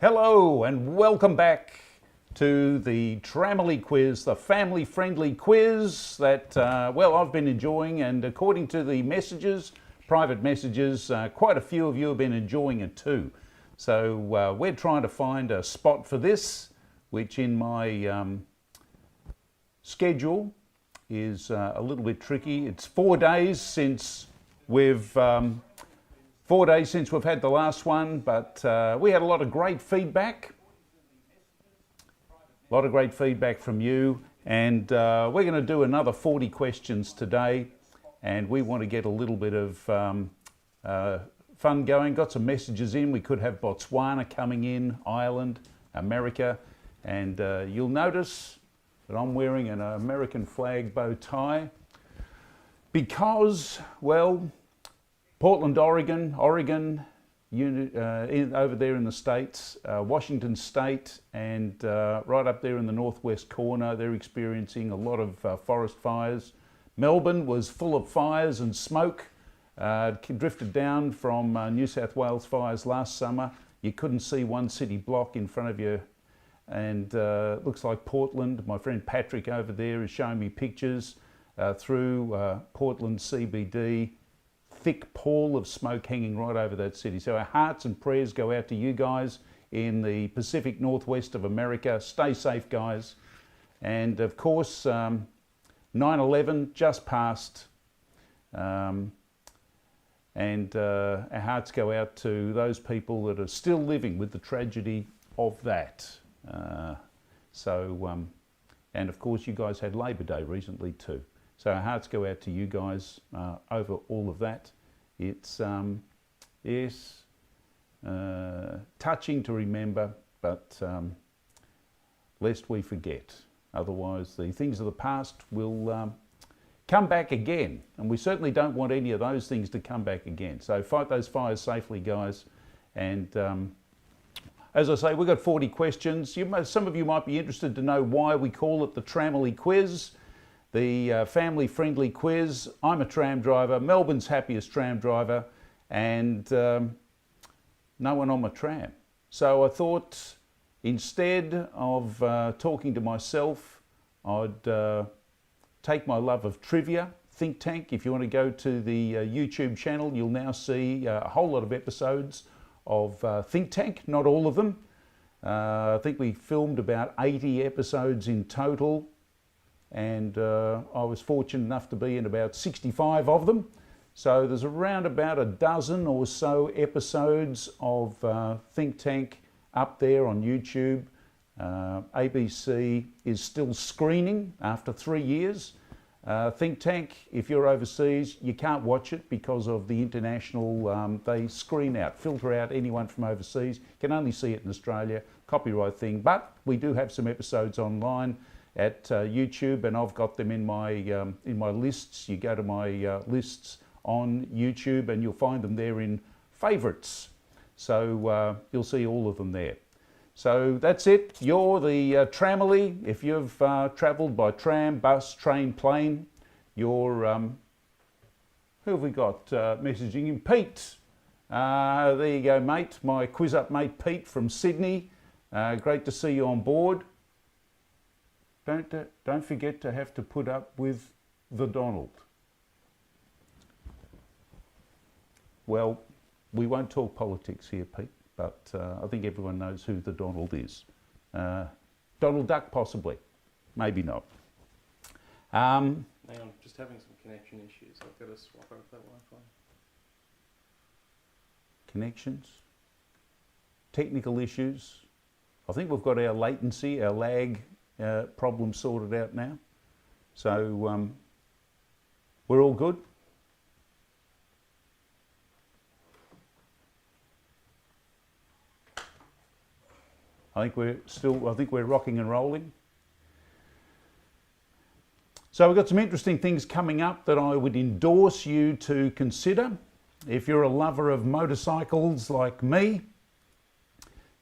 Hello and welcome back to the Tramily quiz, the family-friendly quiz that, well, I've been enjoying, and according to the messages, private messages, quite a few of you have been enjoying it too. So we're trying to find a spot for this, which in my schedule is a little bit tricky. It's 4 days since we've 4 days since we've had the last one, but we had a lot of great feedback. A lot of great feedback from you, and we're going to do another 40 questions today, and we want to get a little bit of fun going. Got some messages in. We could have Botswana coming in, Ireland, America, and you'll notice that I'm wearing an American flag bow tie because, well, Portland, Oregon, over there in the States, Washington State, and right up there in the northwest corner, they're experiencing a lot of forest fires. Melbourne was full of fires and smoke. Drifted down from New South Wales fires last summer. You couldn't see one city block in front of you. And looks like Portland, my friend Patrick over there is showing me pictures through Portland CBD. Thick pall of smoke hanging right over that city. So our hearts and prayers go out to you guys in the Pacific Northwest of America. Stay safe, guys. And of course, 9/11 just passed. And our hearts go out to those people that are still living with the tragedy of that. And of course, you guys had Labor Day recently too. So our hearts go out to you guys over all of that. It's touching to remember, but lest we forget. Otherwise, the things of the past will come back again, and we certainly don't want any of those things to come back again. So fight those fires safely, guys. And as I say, we've got 40 questions. Some of you might be interested to know why we call it the Tramily quiz. The family-friendly quiz. I'm a tram driver, Melbourne's happiest tram driver, and no one on my tram. So I thought instead of talking to myself, I'd take my love of trivia, Think Tank. If you want to go to the YouTube channel, you'll now see a whole lot of episodes of Think Tank, not all of them. I think we filmed about 80 episodes in total. And I was fortunate enough to be in about 65 of them. So there's around about a dozen or so episodes of Think Tank up there on YouTube. ABC is still screening after 3 years. Think Tank, if you're overseas, you can't watch it because of the international, they screen out, filter out anyone from overseas. You can only see it in Australia, copyright thing. But we do have some episodes online at YouTube, and I've got them in my lists. You go to my lists on YouTube and you'll find them there in favourites. So you'll see all of them there. So that's it. You're the Tramily. If you've travelled by tram, bus, train, plane, you're, who have we got messaging in? Pete. There you go, mate. My quiz up mate Pete from Sydney. Great to see you on board. Don't forget to have to put up with the Donald. Well, we won't talk politics here, Pete, but I think everyone knows who the Donald is. Donald Duck, possibly. Maybe not. Hang on, just having some connection issues. I've got to swap over that Wi-Fi. Connections. Technical issues. I think we've got our latency, our lag problem sorted out now. So we're all good. I think we're rocking and rolling. So we've got some interesting things coming up that I would endorse you to consider. If you're a lover of motorcycles like me,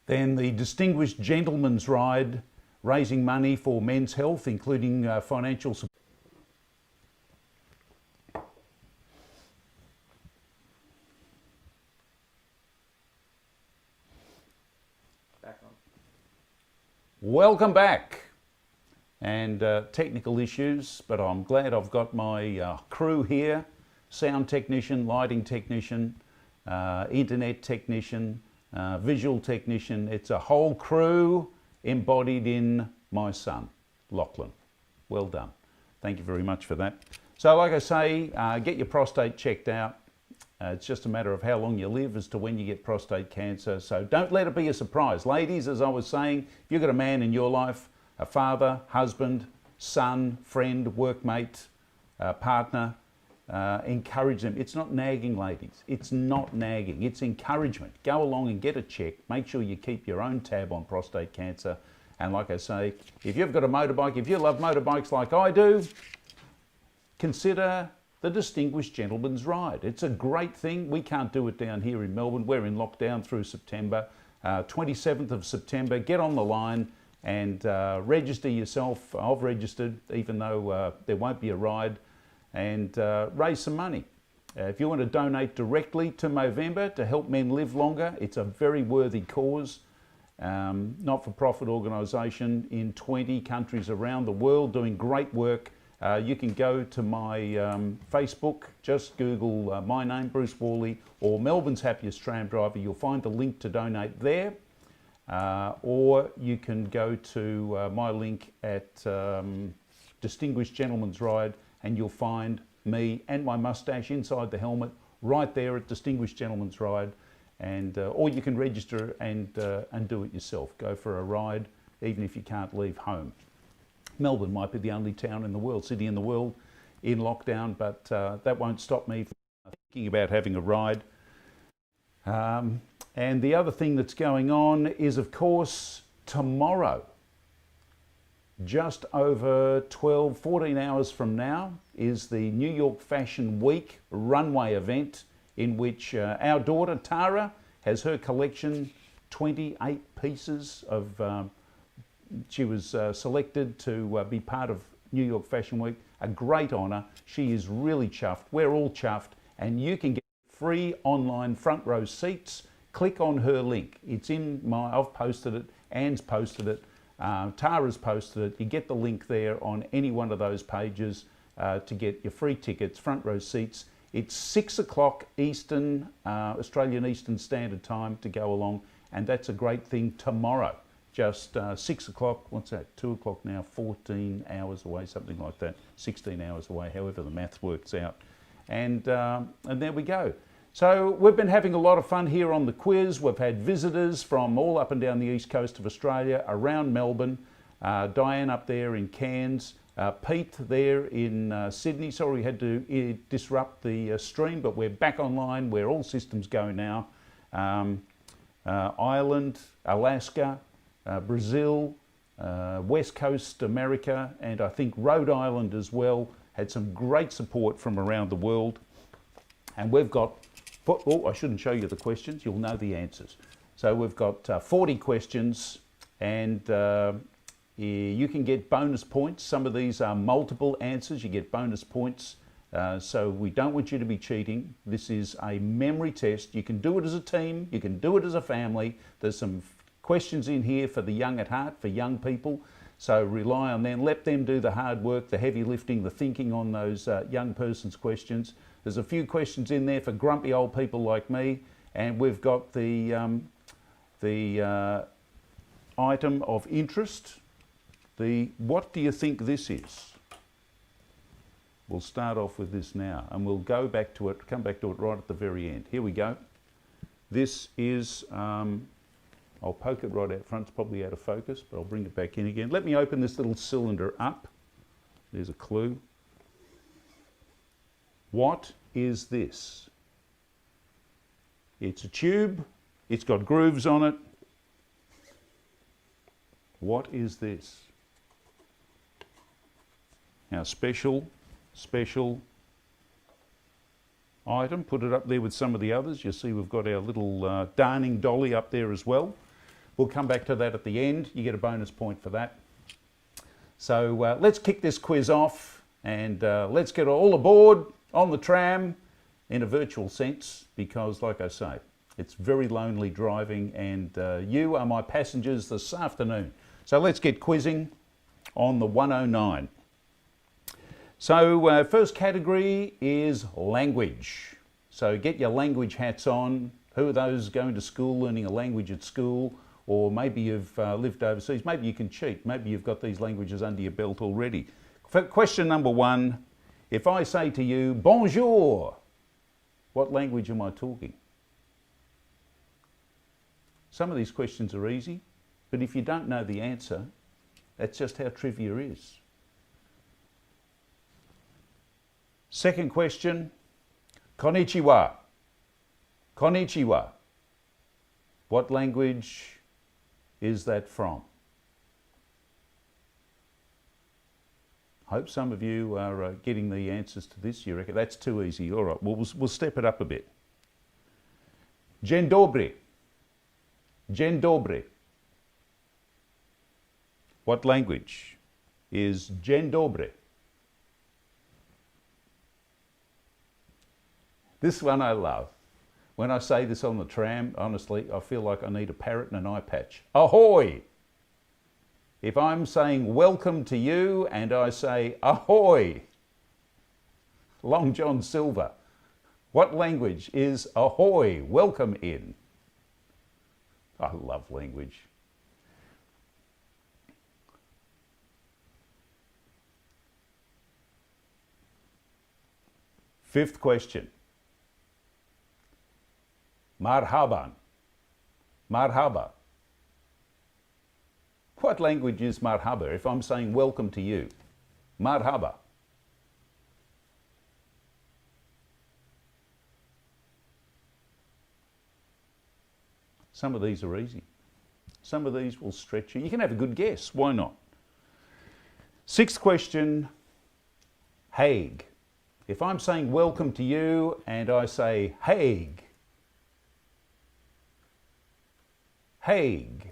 then the Distinguished Gentleman's Ride, raising money for men's health, including financial support. Back Welcome back. And technical issues, but I'm glad I've got my crew here, sound technician, lighting technician, internet technician, visual technician. It's a whole crew embodied in my son, Lachlan. Well done. Thank you very much for that. So like I say, get your prostate checked out. It's just a matter of how long you live as to when you get prostate cancer. So don't let it be a surprise. Ladies, as I was saying, if you've got a man in your life, a father, husband, son, friend, workmate, partner, encourage them. It's not nagging, ladies. It's not nagging. It's encouragement. Go along and get a check. Make sure you keep your own tab on prostate cancer. And like I say, if you've got a motorbike, if you love motorbikes like I do, consider the Distinguished Gentleman's Ride. It's a great thing. We can't do it down here in Melbourne. We're in lockdown through September. 27th of September, get on the line and register yourself. I've registered, even though there won't be a ride, and raise some money. If you want to donate directly to Movember to help men live longer, it's a very worthy cause. Not-for-profit organisation in 20 countries around the world doing great work. You can go to my Facebook, just Google my name, Bruce Worley, or Melbourne's Happiest Tram Driver. You'll find the link to donate there. Or you can go to my link at Distinguished Gentleman's Ride, and you'll find me and my mustache inside the helmet right there at Distinguished Gentleman's Ride. And or you can register and do it yourself. Go for a ride, even if you can't leave home. Melbourne might be the only town in the world, city in the world, in lockdown, but that won't stop me from thinking about having a ride. And the other thing that's going on is, of course, tomorrow, just over 14 hours from now, is the New York Fashion Week runway event in which our daughter, Tara, has her collection, 28 pieces of, she was selected to be part of New York Fashion Week. A great honour. She is really chuffed. We're all chuffed. And you can get free online front row seats. Click on her link. It's in my, I've posted it, Anne's posted it, Tara's posted it. You get the link there on any one of those pages to get your free tickets, front row seats. It's 6 o'clock Eastern, Australian Eastern Standard Time to go along, and that's a great thing tomorrow. Just 6 o'clock, what's that, 2 o'clock now, 14 hours away, something like that, 16 hours away, however the math works out. And there we go. So we've been having a lot of fun here on the quiz. We've had visitors from all up and down the east coast of Australia, around Melbourne, Diane up there in Cairns, Pete there in Sydney. Sorry we had to disrupt the stream, but we're back online. We're all systems go now. Ireland, Alaska, Brazil, West Coast America, and I think Rhode Island as well, had some great support from around the world. And we've got, oh, I shouldn't show you the questions, you'll know the answers. So we've got 40 questions, and you can get bonus points. Some of these are multiple answers, you get bonus points. So we don't want you to be cheating. This is a memory test. You can do it as a team, you can do it as a family. There's some questions in here for the young at heart, for young people. So rely on them, let them do the hard work, the heavy lifting, the thinking on those young person's questions. There's a few questions in there for grumpy old people like me, and we've got the item of interest, the what do you think this is? We'll start off with this now, and we'll go back to it, come back to it right at the very end. Here we go. This is, I'll poke it right out front, it's probably out of focus, but I'll bring it back in again. Let me open this little cylinder up. There's a clue. What is this? It's a tube, it's got grooves on it. What is this? Now special item, put it up there with some of the others. You'll see we've got our little darning dolly up there as well. We'll come back to that at the end. You get a bonus point for that. So let's kick this quiz off, and let's get all aboard on the tram in a virtual sense, because like I say, it's very lonely driving, and you are my passengers this afternoon. So let's get quizzing on the 109. So first category is language. So get your language hats on. Who are those going to school, learning a language at school? Or maybe you've lived overseas. Maybe you can cheat. Maybe you've got these languages under your belt already. Question number 1, if I say to you, bonjour, what language am I talking? Some of these questions are easy, but if you don't know the answer, that's just how trivia is. Second question, konnichiwa. Konnichiwa. What language is that from? Hope some of you are getting the answers to this. You reckon that's too easy? All right, well, we'll step it up a bit. Dzień dobry. Dzień dobry. What language is dzień dobry? This one I love. When I say this on the tram, honestly, I feel like I need a parrot and an eye patch. Ahoy! If I'm saying welcome to you and I say ahoy, Long John Silver, what language is ahoy, welcome in? I love language. Fifth question. Marhaban. Marhaba. What language is marhaba if I'm saying welcome to you? Marhaba. Some of these are easy. Some of these will stretch you. You can have a good guess. Why not? Sixth question, Hague. If I'm saying welcome to you and I say Hague, Hague.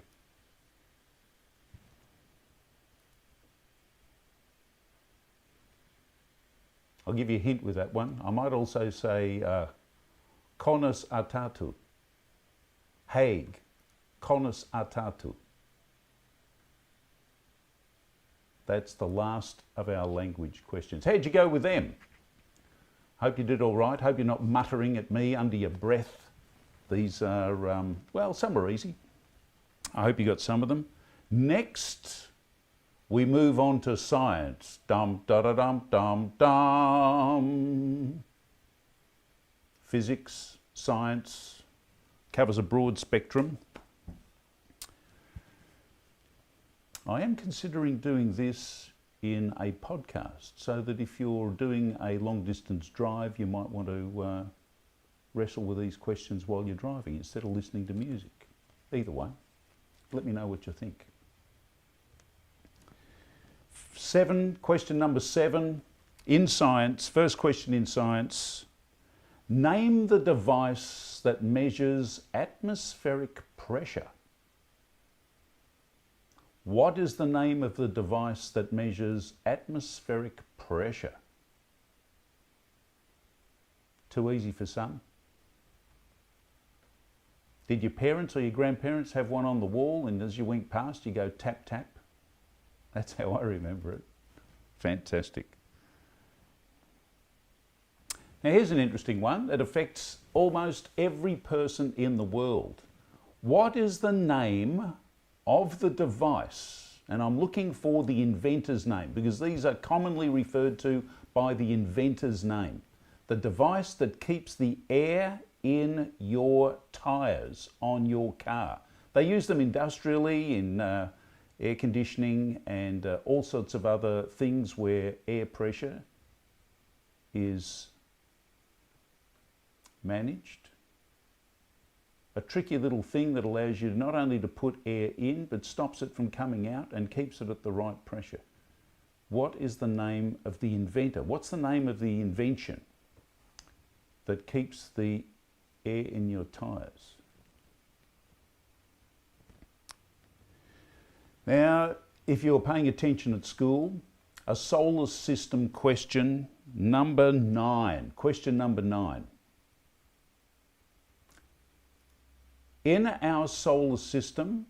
I'll give you a hint with that one. I might also say Konus Atatu. Hague. Konus Atatu. That's the last of our language questions. How'd you go with them? Hope you did all right. Hope you're not muttering at me under your breath. These are, well, some are easy. I hope you got some of them. Next, we move on to science. Dum, da, da, dum, dum, dum. Physics, science, covers a broad spectrum. I am considering doing this in a podcast so that if you're doing a long distance drive, you might want to wrestle with these questions while you're driving instead of listening to music. Either way, let me know what you think. 7, question number 7, in science, first question in science. Name the device that measures atmospheric pressure. What is the name of the device that measures atmospheric pressure? Too easy for some. Did your parents or your grandparents have one on the wall and as you went past you go tap tap? That's how I remember it. Fantastic. Now here's an interesting one that affects almost every person in the world. What is the name of the device? And I'm looking for the inventor's name because these are commonly referred to by the inventor's name. The device that keeps the air in your tyres on your car. They use them industrially in air conditioning and all sorts of other things where air pressure is managed. A tricky little thing that allows you not only to put air in but stops it from coming out and keeps it at the right pressure. What is the name of the inventor? What's the name of the invention that keeps the air in your tyres? Now, if you're paying attention at school, a solar system question number 9. Question number 9. In our solar system,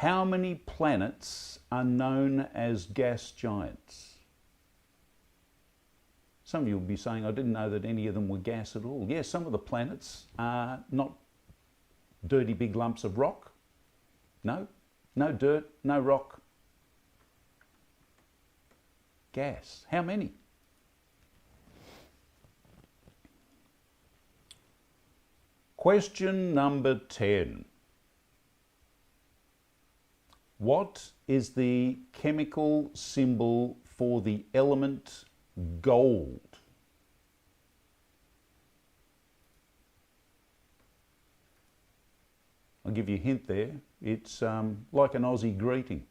How many planets are known as gas giants? Some of you will be saying, I didn't know that any of them were gas at all. Yes, some of the planets are not dirty big lumps of rock. No, no dirt, no rock. Gas. How many? Question number 10. What is the chemical symbol for the element gold? I'll give you a hint there. It's like an Aussie greeting.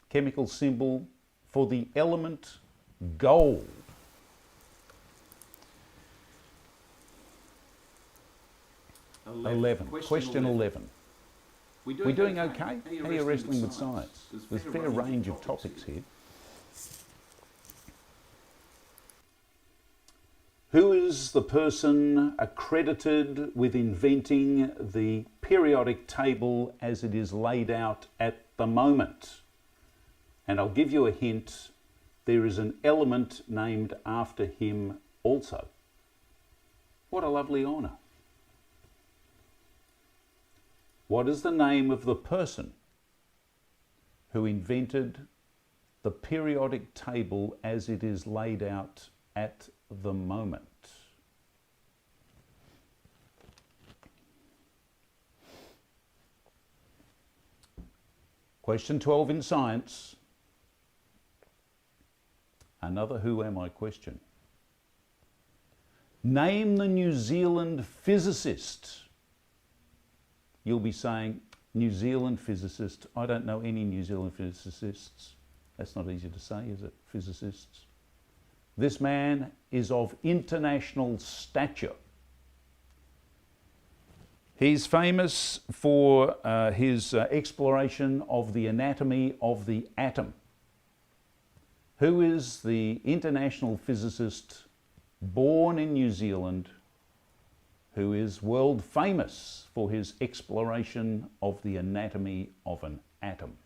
Chemical symbol for the element gold. Question 11. We're doing okay? How are you wrestling with science? There's a fair range of topics here. Who is the person accredited with inventing the periodic table as it is laid out at the moment? And I'll give you a hint, there is an element named after him also. What a lovely honour. What is the name of the person who invented the periodic table as it is laid out at the moment? Question 12 in science. Another who am I question. Name the New Zealand physicist. You'll be saying, New Zealand physicist. I don't know any New Zealand physicists. That's not easy to say, is it? Physicists. This man is of international stature. He's famous for his exploration of the anatomy of the atom. Who is the international physicist born in New Zealand who is world famous for his exploration of the anatomy of an atom?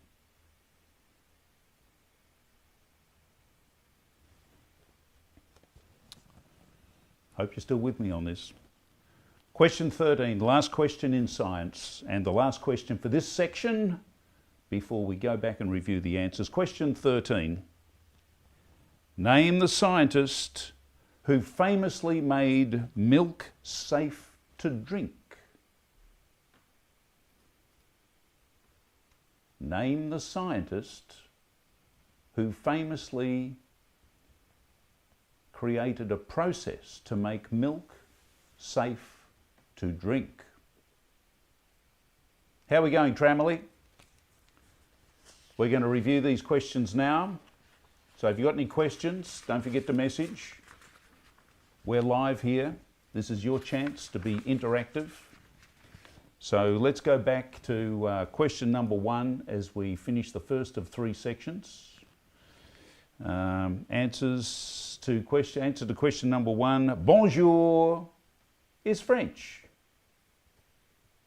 Hope you're still with me on this. Question 13, last question in science, and the last question for this section before we go back and review the answers. Question 13. Name the scientist who famously made milk safe to drink. Name the scientist who famously created a process to make milk safe to drink. How are we going, Tramily? We're going to review these questions now. So if you've got any questions, don't forget to message. We're live here. This is your chance to be interactive. So let's go back to question number 1 as we finish the first of 3 sections. Answer to question number 1. Bonjour is French.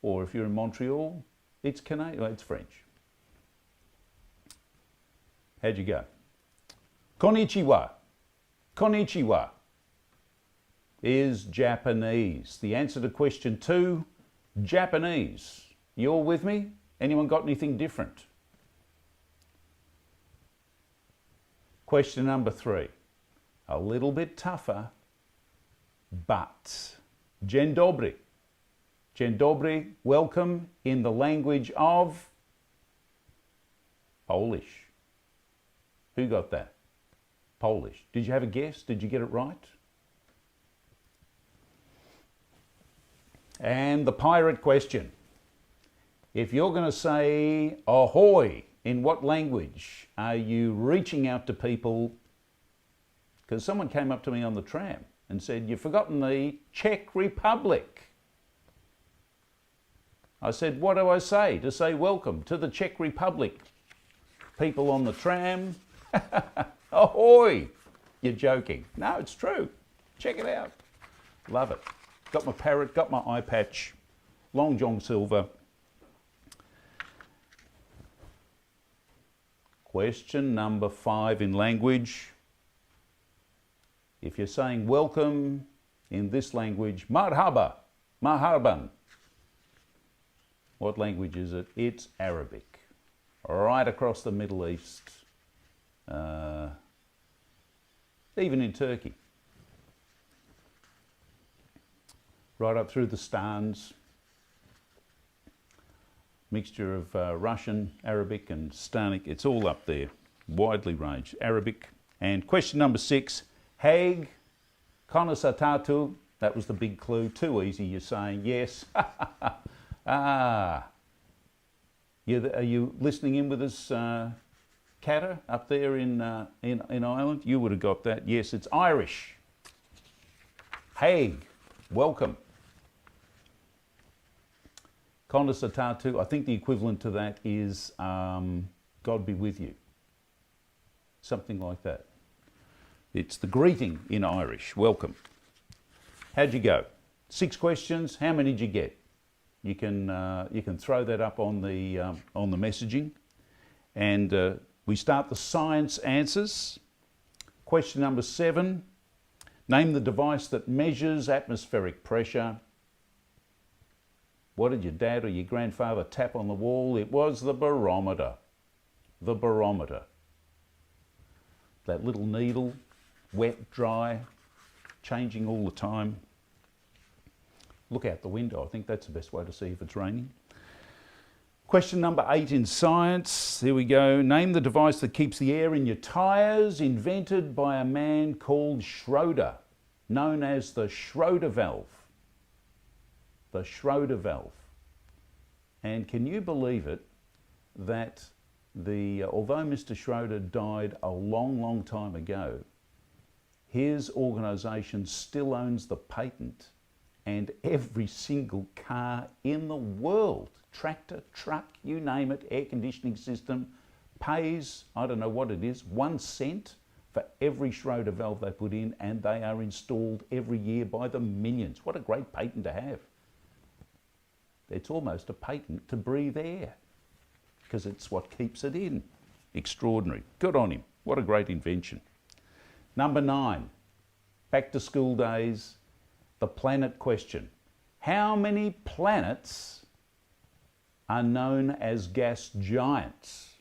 Or if you're in Montreal, it's Canadian. Well, it's French. How'd you go? Konnichiwa. Konnichiwa is Japanese. The answer to question 2, Japanese. You all with me? Anyone got anything different? Question number 3. A little bit tougher, but Dzień dobry. Dzień dobry, welcome in the language of Polish. Who got that? Polish. Did you have a guess? Did you get it right? And the pirate question. If you're going to say ahoy, in what language are you reaching out to people? Because someone came up to me on the tram and said, you've forgotten the Czech Republic. I said, what do I say? To say welcome to the Czech Republic. People on the tram. Ahoy! You're joking. No, it's true. Check it out. Love it. Got my parrot, got my eye patch. Long John Silver. Question number 5 in language. If you're saying welcome in this language, marhaba, marhaban. What language is it? It's Arabic. Right across the Middle East, even in Turkey. Right up through the Stans. Mixture of Russian, Arabic and Stanic. It's all up there, widely ranged. Arabic. And question number 6, Haig, Konosatatu. That was the big clue. Too easy, you're saying yes. Are you listening in with us, Kata, up there in Ireland? You would have got that. Yes, it's Irish. Haig, welcome. Konosatatu, I think the equivalent to that is God be with you. Something like that. It's the greeting in Irish. Welcome. How'd you go? 6 questions. How many did you get? You can throw that up on the messaging, and we start the science answers. Question number 7. Name the device that measures atmospheric pressure. What did your dad or your grandfather tap on the wall? It was the barometer. The barometer. That little needle, wet, dry, changing all the time. Look out the window. I think that's the best way to see if it's raining. Question number 8 in science. Here we go. Name the device that keeps the air in your tyres, invented by a man called Schroeder, known as the Schroeder valve. The Schroeder valve. And can you believe it that although Mr. Schroeder died a long, long time ago, his organisation still owns the patent, and every single car in the world, tractor, truck, you name it, air conditioning system, pays, I don't know what it is, 1 cent for every Schroeder valve they put in, and they are installed every year by the millions. What a great patent to have. It's almost a patent to breathe air, because it's what keeps it in. Extraordinary. Good on him. What a great invention. Number 9, back to school days, the planet question. How many planets are known as gas giants?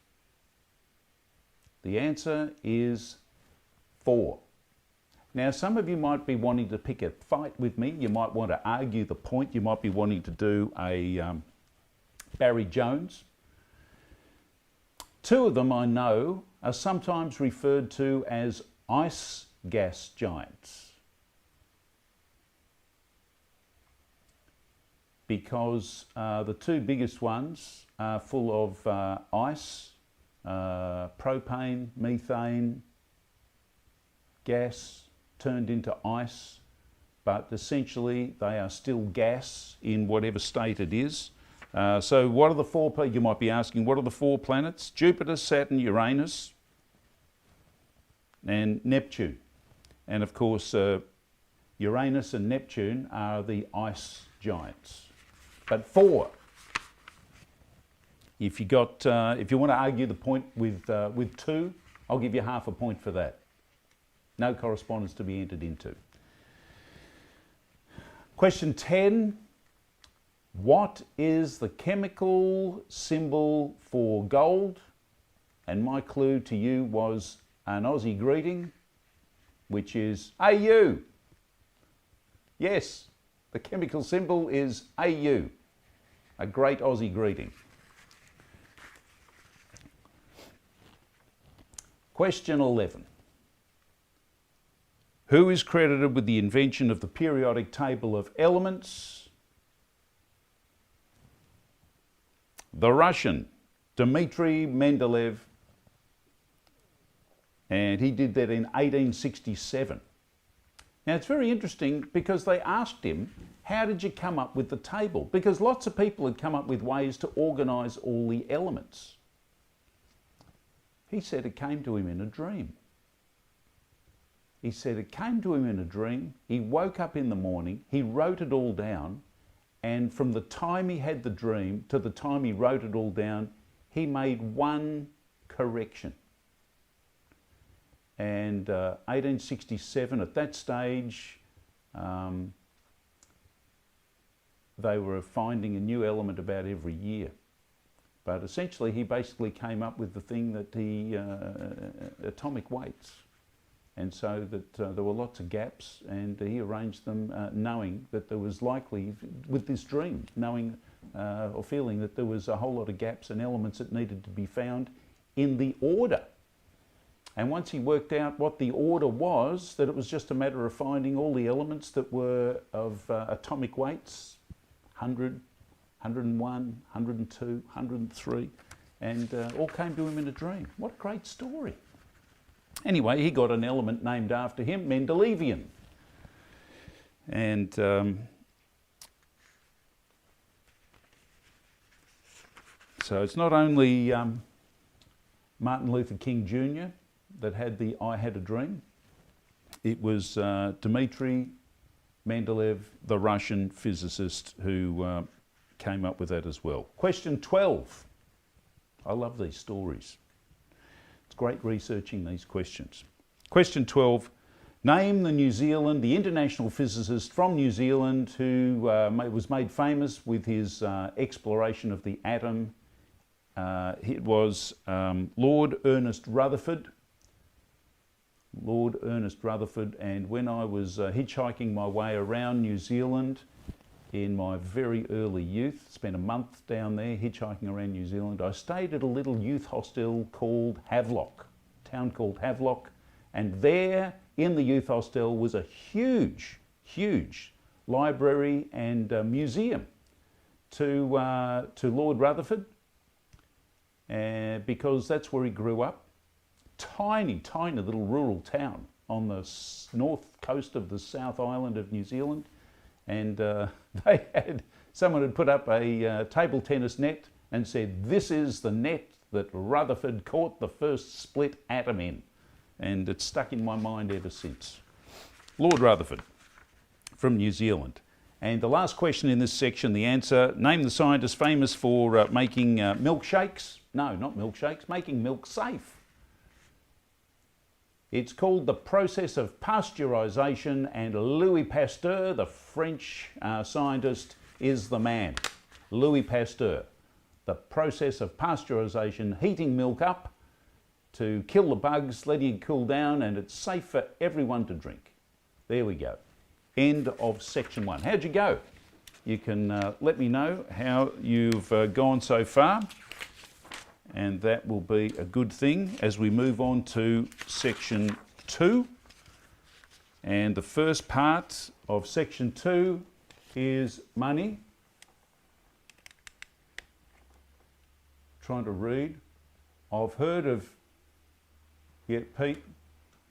The answer is 4. Now, some of you might be wanting to pick a fight with me. You might want to argue the point. You might be wanting to do a Barry Jones. 2 of them I know are sometimes referred to as ice gas giants, because the 2 biggest ones are full of ice, propane, methane, gas turned into ice, but essentially they are still gas in whatever state it is. So what are the 4, you might be asking, what are the 4 planets? Jupiter, Saturn, Uranus, and Neptune. And of course, Uranus and Neptune are the ice giants. But 4. If you want to argue the point with 2, I'll give you half a point for that. No correspondence to be entered into. Question 10. What is the chemical symbol for gold? And my clue to you was an Aussie greeting, which is AU. Yes, the chemical symbol is AU. A great Aussie greeting. Question 11. Who is credited with the invention of the periodic table of elements? The Russian, Dmitry Mendeleev, and he did that in 1867. Now it's very interesting because they asked him, how did you come up with the table? Because lots of people had come up with ways to organise all the elements. He said it came to him in a dream. He said it came to him in a dream, he woke up in the morning, he wrote it all down, And from the time he had the dream to the time he wrote it all down, he made one correction. And 1867, at that stage, they were finding a new element about every year. But essentially, he basically came up with the thing that atomic weights. And so that there were lots of gaps, and he arranged them knowing that there was likely, with this dream, knowing or feeling that there was a whole lot of gaps and elements that needed to be found in the order. And once he worked out what the order was, that it was just a matter of finding all the elements that were of atomic weights, 100, 101, 102, 103, and all came to him in a dream. What a great story. Anyway, he got an element named after him, Mendelevian. And so it's not only Martin Luther King Jr. that had the I had a dream. It was Dmitri Mendeleev, the Russian physicist, who came up with that as well. Question 12. I love these stories. It's great researching these questions. Question 12. Name the international physicist from New Zealand who was made famous with his exploration of the atom. It was Lord Ernest Rutherford. Lord Ernest Rutherford, and when I was hitchhiking my way around New Zealand in my very early youth, spent a month down there hitchhiking around New Zealand, I stayed at a little youth hostel called Havelock, a town called Havelock, and there in the youth hostel was a huge, huge library and museum to Lord Rutherford, because that's where he grew up. Tiny, tiny little rural town on the north coast of the South Island of New Zealand, and someone had put up a table tennis net and said, "This is the net that Rutherford caught the first split atom in," and it's stuck in my mind ever since. Lord Rutherford from New Zealand. And the last question in this section, the answer: name the scientist famous for making milkshakes. No, not milkshakes, making milk safe. It's called the process of pasteurisation, and Louis Pasteur, the French scientist, is the man. Louis Pasteur. The process of pasteurisation, heating milk up to kill the bugs, letting it cool down, and it's safe for everyone to drink. There we go. End of section 1. How'd you go? You can let me know how you've gone so far. And that will be a good thing as we move on to section 2. And the first part of section 2 is money. Trying to read. I've heard of, yeah, Pete,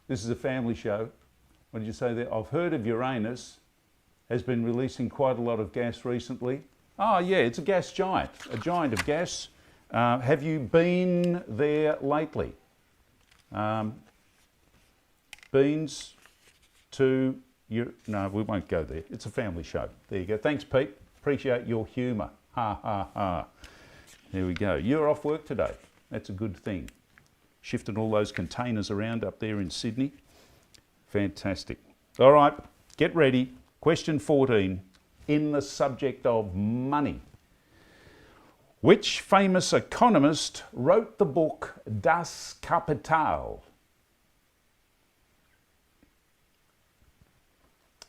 this is a family show. What did you say there? I've heard of Uranus has been releasing quite a lot of gas recently. Oh yeah, it's a gas giant, a giant of gas. Have you been there lately? Beans to you? No, we won't go there. It's a family show. There you go. Thanks, Pete. Appreciate your humour. Ha ha ha. There we go. You're off work today. That's a good thing. Shifting all those containers around up there in Sydney. Fantastic. All right, get ready. Question 14 in the subject of money. Which famous economist wrote the book Das Kapital?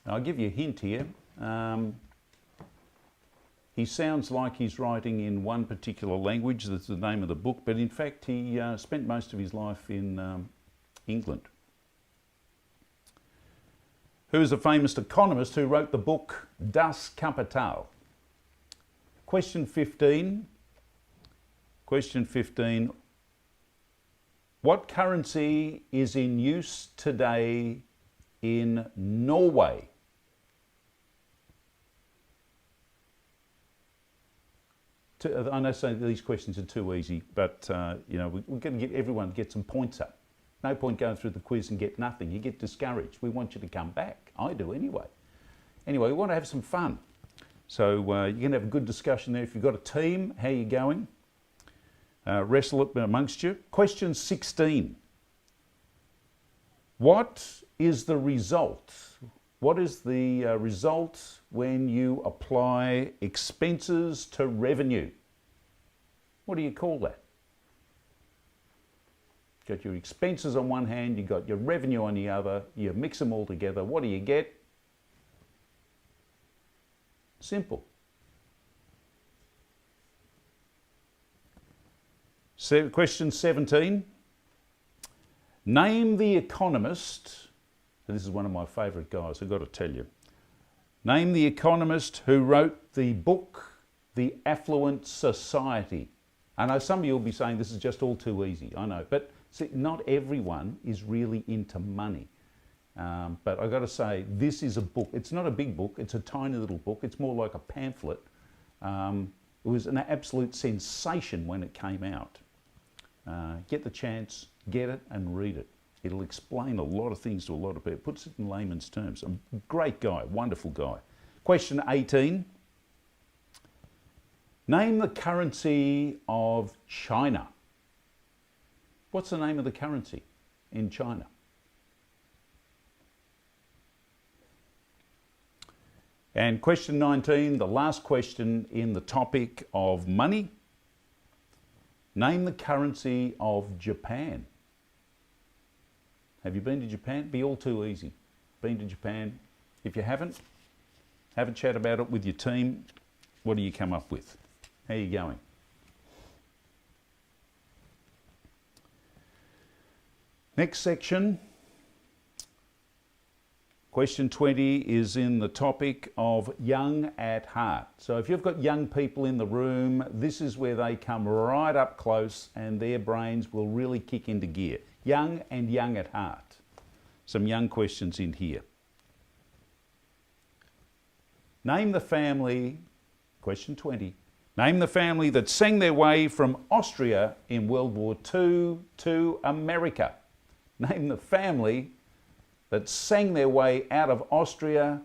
I'll give you a hint here. He sounds like he's writing in one particular language. That's the name of the book, but in fact he spent most of his life in England. Who is a famous economist who wrote the book Das Kapital? Question 15. Question 15. What currency is in use today in Norway? I know some of these questions are too easy, but you know, we're going to get everyone to get some points up. No point going through the quiz and get nothing. You get discouraged. We want you to come back. I do anyway. Anyway, we want to have some fun. So you can have a good discussion there. If you've got a team, how are you going? Wrestle it amongst you. Question 16. What is the result? What is the result when you apply expenses to revenue? What do you call that? You've got your expenses on one hand, you've got your revenue on the other, you mix them all together. What do you get? Simple. So, question 17. Name the economist, this is one of my favourite guys, I've got to tell you. Name the economist who wrote the book, The Affluent Society. I know some of you will be saying this is just all too easy, I know, but see, not everyone is really into money. But I've got to say, this is a book. It's not a big book, it's a tiny little book. It's more like a pamphlet. It was an absolute sensation when it came out. Get the chance, get it and read it. It'll explain a lot of things to a lot of people. It puts it in layman's terms. A great guy, wonderful guy. Question 18. Name the currency of China. What's the name of the currency in China? And question 19, the last question in the topic of money. Name the currency of Japan. Have you been to Japan? Be all too easy. Been to Japan? If you haven't, have a chat about it with your team. What do you come up with? How are you going? Next section. Question 20 is in the topic of young at heart. So if you've got young people in the room, this is where they come right up close and their brains will really kick into gear. Young and young at heart. Some young questions in here. Name the family, question 20, name the family that sang their way from Austria in World War II to America. Name the family that sang their way out of Austria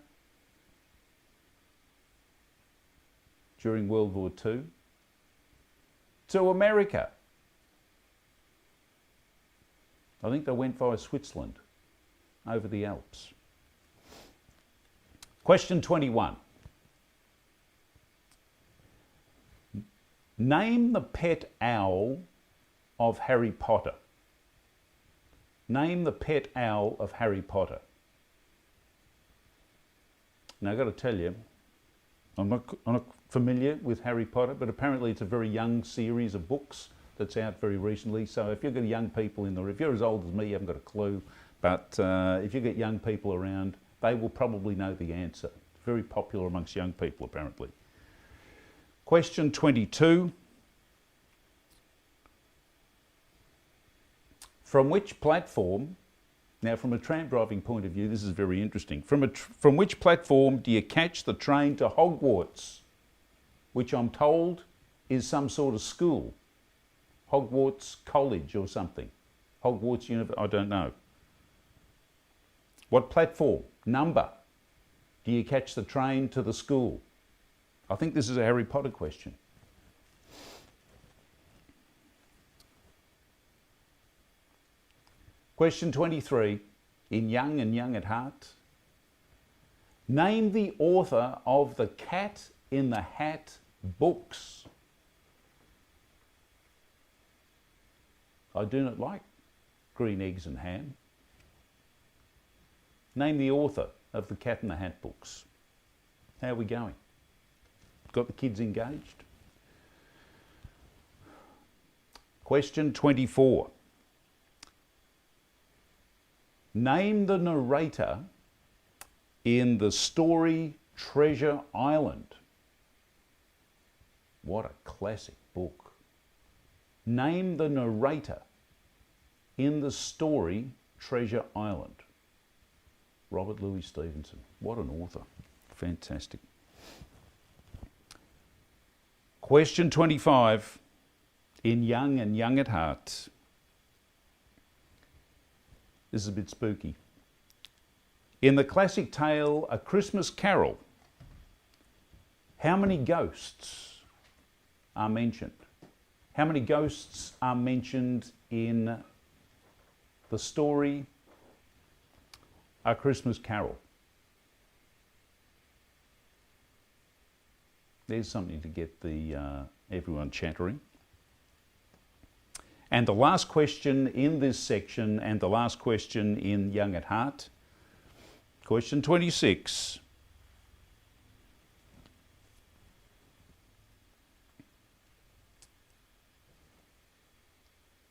during World War II to America. I think they went via Switzerland, over the Alps. Question 21. Name the pet owl of Harry Potter. Name the pet owl of Harry Potter. Now I've got to tell you, I'm not familiar with Harry Potter, but apparently it's a very young series of books that's out very recently. So if you've got young people in there, if you're as old as me, you haven't got a clue, but if you get young people around, they will probably know the answer. It's very popular amongst young people apparently. Question 22. From which platform, now from a tram driving point of view, this is very interesting. From which platform do you catch the train to Hogwarts, which I'm told is some sort of school? Hogwarts College or something. Hogwarts University, I don't know. What platform, number, do you catch the train to the school? I think this is a Harry Potter question. Question 23, in Young and Young at Heart. Name the author of the Cat in the Hat books. I do not like green eggs and ham. Name the author of the Cat in the Hat books. How are we going? Got the kids engaged? Question 24. Name the narrator in the story Treasure Island. What a classic book. Name the narrator in the story Treasure Island. Robert Louis Stevenson. What an author. Fantastic. Question 25. In Young and Young at Heart. This is a bit spooky. In the classic tale, A Christmas Carol, How many ghosts are mentioned? How many ghosts are mentioned in the story A Christmas Carol? There's something to get everyone chattering. And the last question in this section, and the last question in Young at Heart, question 26.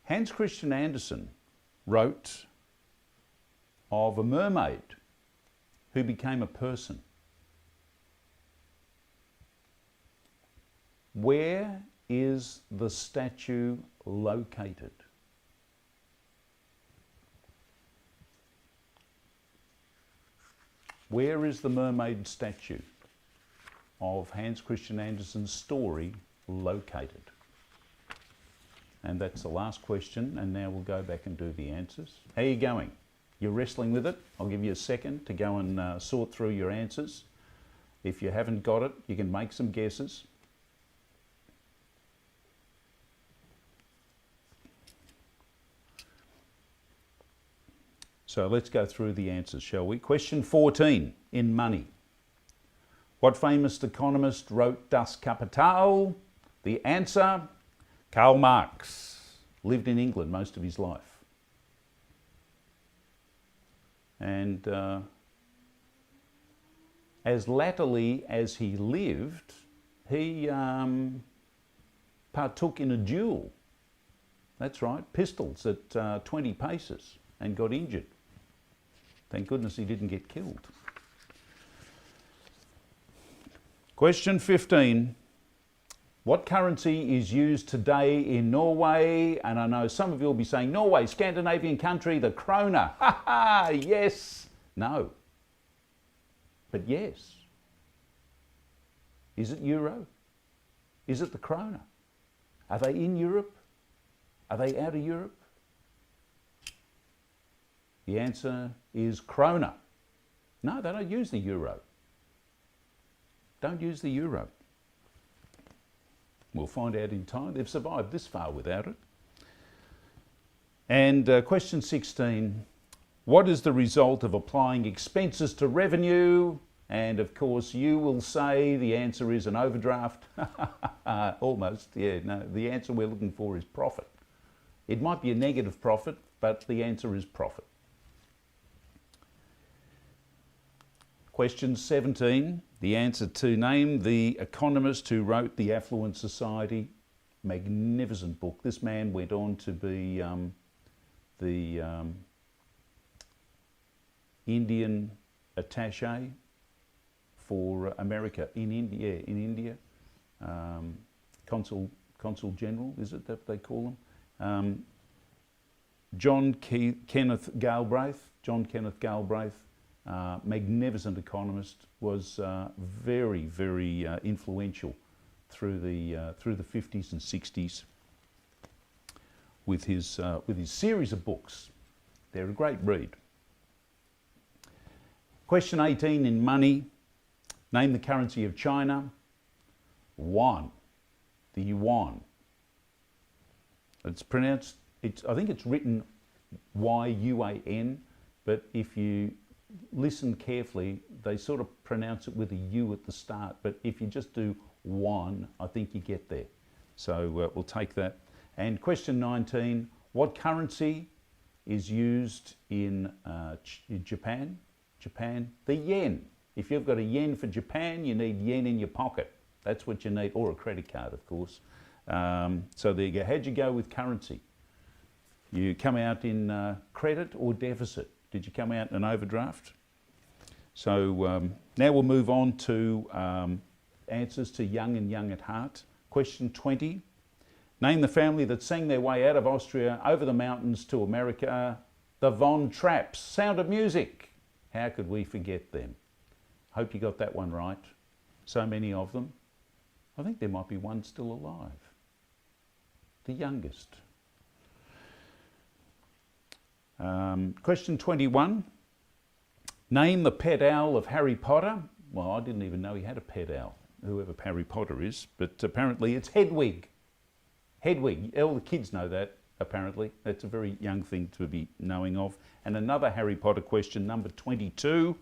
Hans Christian Andersen wrote of a mermaid who became a person. Where is the statue located? Where is the mermaid statue of Hans Christian Andersen's story located? And that's the last question, and now we'll go back and do the answers. How are you going? You're wrestling with it? I'll give you a second to go and sort through your answers. If you haven't got it, you can make some guesses. So let's go through the answers, shall we? Question 14, in money. What famous economist wrote Das Kapital? The answer, Karl Marx. Lived in England most of his life. And as latterly as he lived, he partook in a duel. That's right, pistols at 20 paces, and got injured. Thank goodness he didn't get killed. Question 15. What currency is used today in Norway? And I know some of you will be saying, Norway, Scandinavian country, the krona. Ha ha, yes. No. But yes. Is it euro? Is it the krona? Are they in Europe? Are they out of Europe? The answer is krona. No, they don't use the euro. Don't use the euro. We'll find out in time. They've survived this far without it. And question 16. What is the result of applying expenses to revenue? And of course you will say the answer is an overdraft. Almost, yeah. No, the answer we're looking for is profit. It might be a negative profit, but the answer is profit. Question 17, the answer to name the economist who wrote The Affluent Society. Magnificent book. This man went on to be the Indian attaché for America in India. Consul General, is it that they call him? John Kenneth Galbraith. Magnificent economist, was very, very influential through the 50s and 60s with his series of books. They're a great read. Question 18 in money. Name the currency of China. Yuan. The yuan. It's pronounced. I think it's written Y-U-A-N, but if you listen carefully, they sort of pronounce it with a U at the start, but if you just do one, I think you get there. So we'll take that. And question 19, what currency is used in Japan? The yen. If you've got a yen for Japan, you need yen in your pocket. That's what you need, or a credit card, of course. So there you go. How'd you go with currency? You come out in credit or deficit? Did you come out in an overdraft? So now we'll move on to answers to Young and Young at Heart. Question 20. Name the family that sang their way out of Austria over the mountains to America. The Von Trapps. Sound of Music. How could we forget them? Hope you got that one right. So many of them. I think there might be one still alive. The youngest. Question 21. Name the pet owl of Harry Potter. Well, I didn't even know he had a pet owl. whoever Harry Potter is, but apparently it's Hedwig. Hedwig, all the kids know that, apparently. That's a very young thing to be knowing of. And another Harry Potter question, number 22.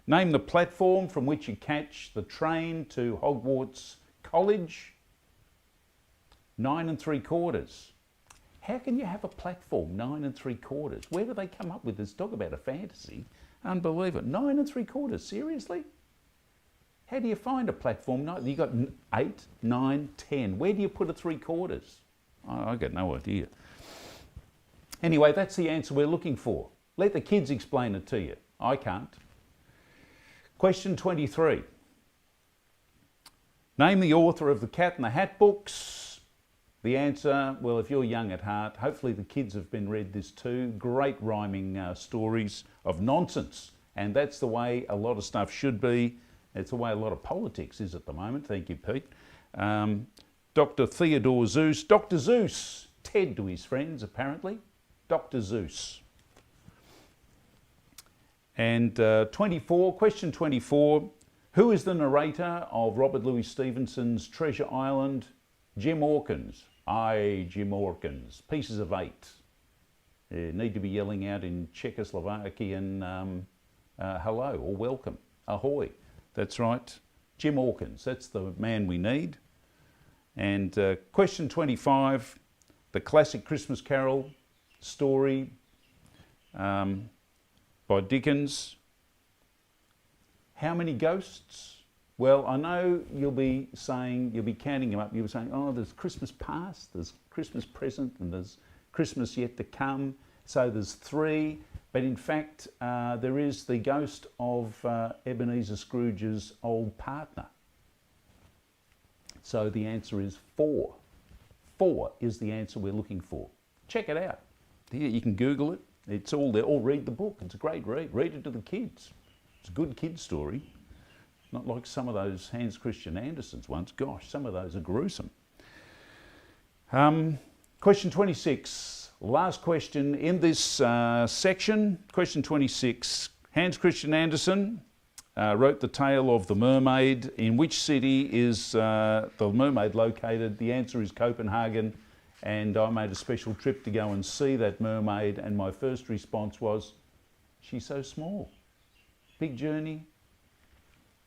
Name the platform from which you catch the train to Hogwarts College. 9 3/4. How can you have a platform 9 3/4? Where do they come up with this? Talk about a fantasy. Unbelievable. 9 3/4, seriously? How do you find a platform? You got 8, 9, 10. Where do you put a 3/4? I got no idea. Anyway, that's the answer we're looking for. Let the kids explain it to you. I can't. Question 23. Name the author of the Cat in the Hat books. The answer, well, if you're young at heart, hopefully the kids have been read this too. Great rhyming stories of nonsense. And that's the way a lot of stuff should be. It's the way a lot of politics is at the moment. Thank you, Pete. Dr. Theodore Zeus. Dr. Zeus. Ted to his friends, apparently. Dr. Zeus. And 24, question 24. Who is the narrator of Robert Louis Stevenson's Treasure Island? Jim Hawkins. Aye, Jim Hawkins. Pieces of 8. You need to be yelling out in Czechoslovakian hello or welcome. Ahoy. That's right. Jim Hawkins. That's the man we need. And question 25. The classic Christmas Carol story by Dickens. How many ghosts? Well, I know you'll be counting them up. You'll be saying, oh, there's Christmas past, there's Christmas present, and there's Christmas yet to come. So there's 3. But in fact, there is the ghost of Ebenezer Scrooge's old partner. So the answer is 4. 4 is the answer we're looking for. Check it out. Here, you can Google it. It's all there. Or read the book. It's a great read. Read it to the kids. It's a good kid's story. Not like some of those Hans Christian Andersen's ones. Gosh, some of those are gruesome. Question 26. Last question in this section. Question 26. Hans Christian Andersen wrote the tale of the mermaid. In which city is the mermaid located? The answer is Copenhagen. And I made a special trip to go and see that mermaid. And my first response was, she's so small. Big journey,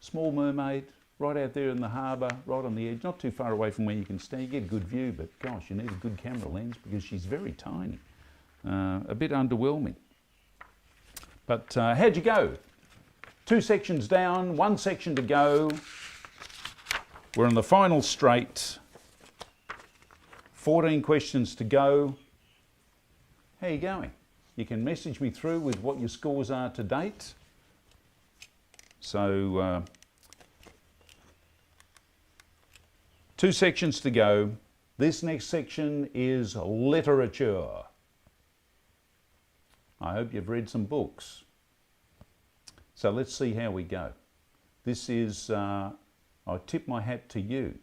small mermaid, right out there in the harbour, right on the edge, not too far away from where you can stand. You get a good view, but gosh, you need a good camera lens because she's very tiny. A bit underwhelming. But how'd you go? 2 sections down, 1 section to go. We're on the final straight. 14 questions to go. How are you going? You can message me through with what your scores are to date. So 2 sections to go. This next section is literature. I hope you've read some books. So let's see how we go. This is, I tip my hat to you,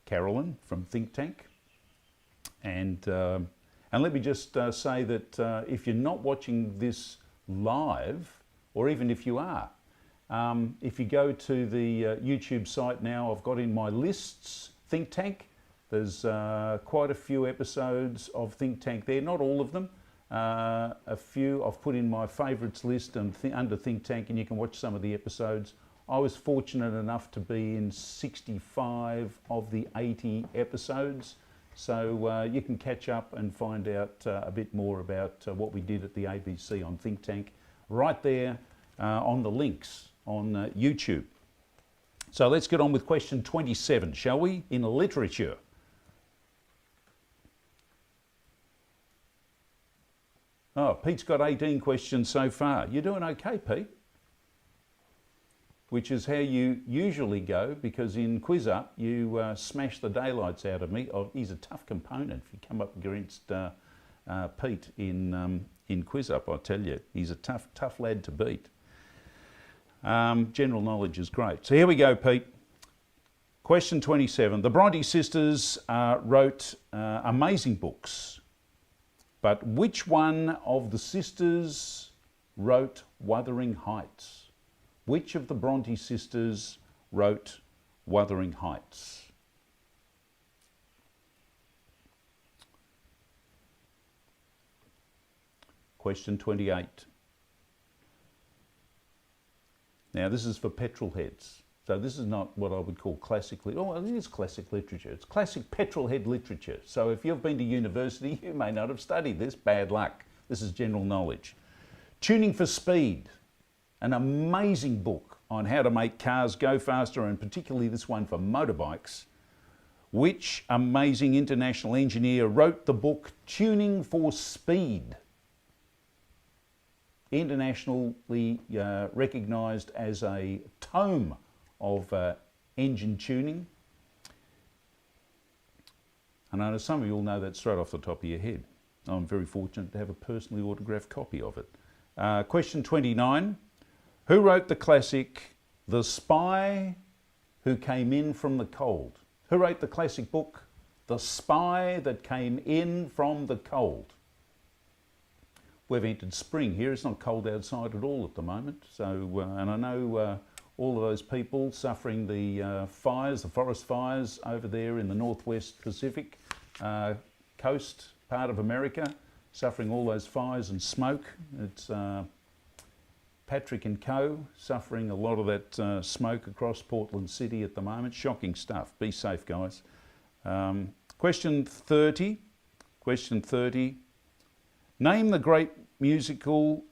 Carolyn from Think Tank. And let me just say that if you're not watching this live, or even if you are, if you go to the YouTube site now, I've got in my lists Think Tank. There's quite a few episodes of Think Tank there, not all of them. A few I've put in my favourites list and under Think Tank, and you can watch some of the episodes. I was fortunate enough to be in 65 of the 80 episodes. So you can catch up and find out a bit more about what we did at the ABC on Think Tank right there on the links on YouTube. So let's get on with question 27, shall we? In literature. Oh, Pete's got 18 questions so far. You're doing okay, Pete. Which is how you usually go, because in Quiz Up you smash the daylights out of me. Oh, he's a tough component if you come up against Pete in Quiz Up, I tell you. He's a tough lad to beat. General knowledge is great. So here we go, Pete. Question 27. The Bronte sisters wrote amazing books, but which one of the sisters wrote Wuthering Heights? Which of the Bronte sisters wrote Wuthering Heights. Question 28. Now this is for petrol heads. So this is not what I would call classic literature. Oh, it is classic literature. It's classic petrol head literature. So if you've been to university, you may not have studied this. Bad luck. This is general knowledge. Tuning for Speed, an amazing book on how to make cars go faster, and particularly this one for motorbikes. Which amazing international engineer wrote the book Tuning for Speed? Internationally recognised as a tome of engine tuning. And I know some of you all know that straight off the top of your head. I'm very fortunate to have a personally autographed copy of it. Question 29. Who wrote the classic The Spy Who Came In From the Cold? Who wrote the classic book The Spy That Came In From the Cold? We've entered spring here. It's not cold outside at all at the moment. So, and I know all of those people suffering the fires, the forest fires over there in the Northwest Pacific coast part of America, suffering all those fires and smoke. It's Patrick and Co. suffering a lot of that smoke across Portland City at the moment. Shocking stuff. Be safe, guys. Question 30. Question 30. Name the great musical...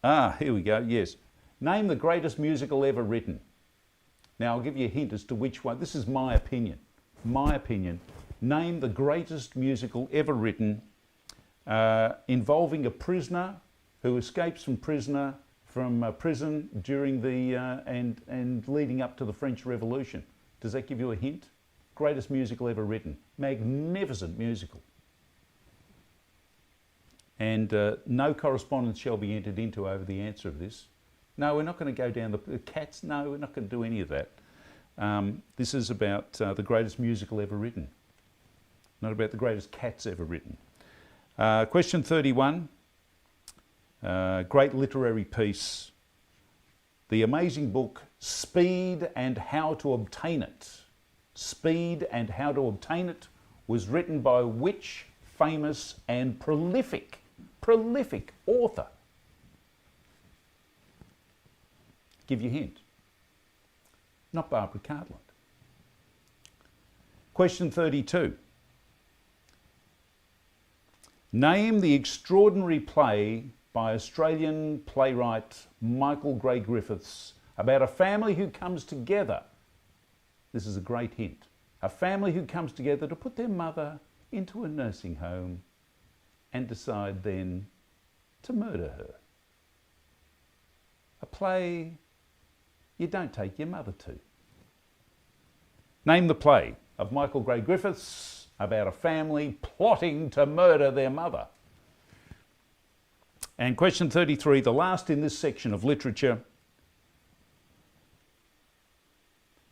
here we go, yes. Name the greatest musical ever written. Now, I'll give you a hint as to which one. This is my opinion. My opinion. Name the greatest musical ever written involving a prisoner who escapes from prison during the... and leading up to the French Revolution. Does that give you a hint? Greatest musical ever written. Magnificent musical. And no correspondence shall be entered into over the answer of this. No, we're not going to go down the cats. No, we're not going to do any of that. This is about the greatest musical ever written, not about the greatest cats ever written. Question 31. Great literary piece. The amazing book Speed and How to Obtain It. Speed and How to Obtain It was written by which famous and prolific author? Give you a hint. Not Barbara Cartland. Question 32. Name the extraordinary play by Australian playwright Michael Gray Griffiths about a family who comes together. This is a great hint. A family who comes together to put their mother into a nursing home and decide then to murder her. A play you don't take your mother to. Name the play of Michael Gray Griffiths about a family plotting to murder their mother. And question 33, the last in this section of literature.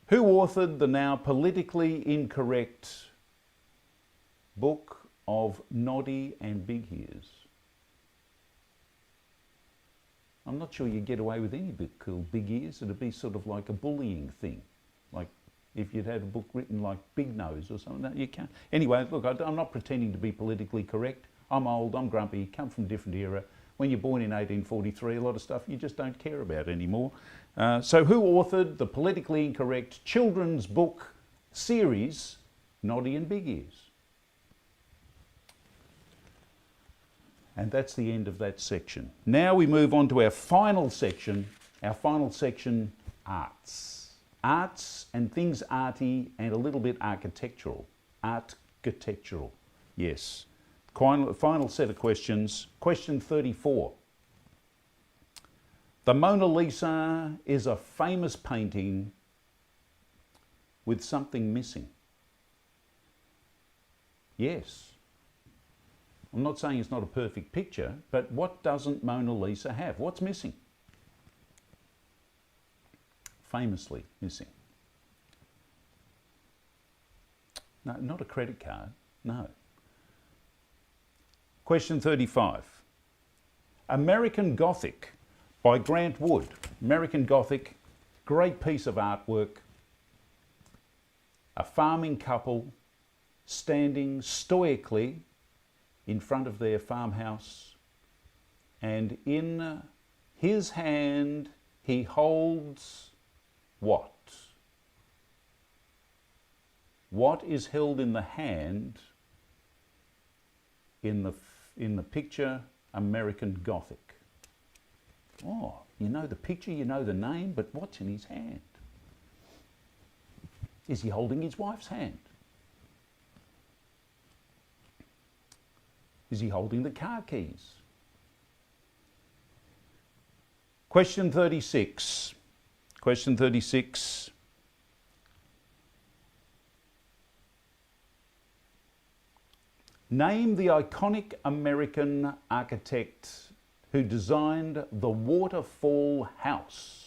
Who authored the now politically incorrect book of Noddy and Big Ears? I'm not sure you get away with any book called Big Ears. It'd be sort of like a bullying thing. Like if you'd had a book written like Big Nose or something. No, you can't. Anyway, look, I'm not pretending to be politically correct. I'm old, I'm grumpy, come from a different era. When you're born in 1843, a lot of stuff you just don't care about anymore. So who authored the politically incorrect children's book series, Noddy and Big Ears? And that's the end of that section. Now we move on to our final section, arts. Arts and things arty and a little bit architectural. Architectural, yes. Final set of questions. Question 34. The Mona Lisa is a famous painting with something missing. Yes. I'm not saying it's not a perfect picture, but what doesn't Mona Lisa have? What's missing? Famously missing. No, not a credit card, no. Question 35. American Gothic by Grant Wood. American Gothic, great piece of artwork. a farming couple standing stoically in front of their farmhouse, and in his hand he holds what? What is held in the hand in the picture American Gothic? Oh, you know the picture, you know the name, but what's in his hand? Is he holding his wife's hand? Is he holding the car keys? Question 36. Question 36. Name the iconic American architect who designed the waterfall house.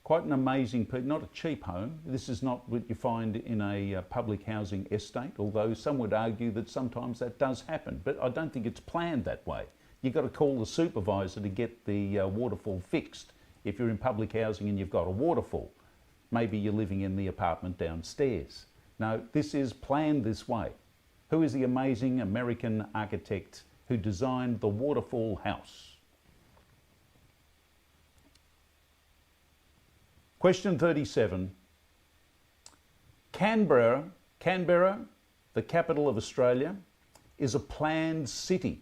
Quite an amazing piece, not a cheap home. This is not what you find in a public housing estate, although some would argue that sometimes that does happen, but I don't think it's planned that way. You've got to call the supervisor to get the waterfall fixed if you're in public housing and you've got a waterfall. Maybe you're living in the apartment downstairs. No, this is planned this way. Who is the amazing American architect who designed the waterfall house? Question 37. Canberra, the capital of Australia, is a planned city.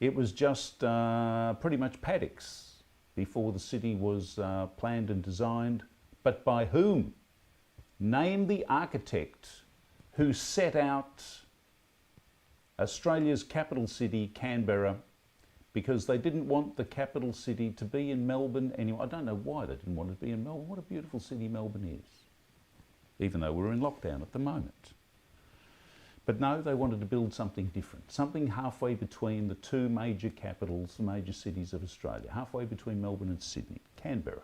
It was just pretty much paddocks before the city was planned and designed. But by whom? Name the architect who set out Australia's capital city, Canberra, because they didn't want the capital city to be in Melbourne anyway. I don't know why they didn't want it to be in Melbourne. What a beautiful city Melbourne is, even though we're in lockdown at the moment. But no, they wanted to build something different, something halfway between the two major capitals, the major cities of Australia, halfway between Melbourne and Sydney, Canberra.